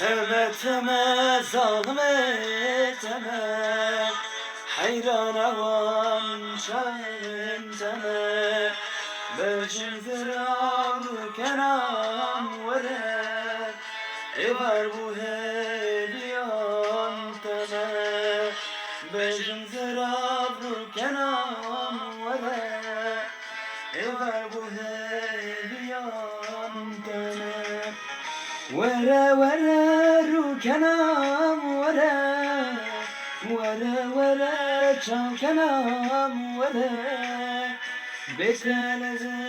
Teme teme zalim eteme, hayran avan şahin teme. Bejin zirar kenan vere, evar bu heliyan teme. Bejin zirar kenan vere, evar bu heliyan teme. Wara wara rukanam wara, wara wara chankanam wara, beteleze.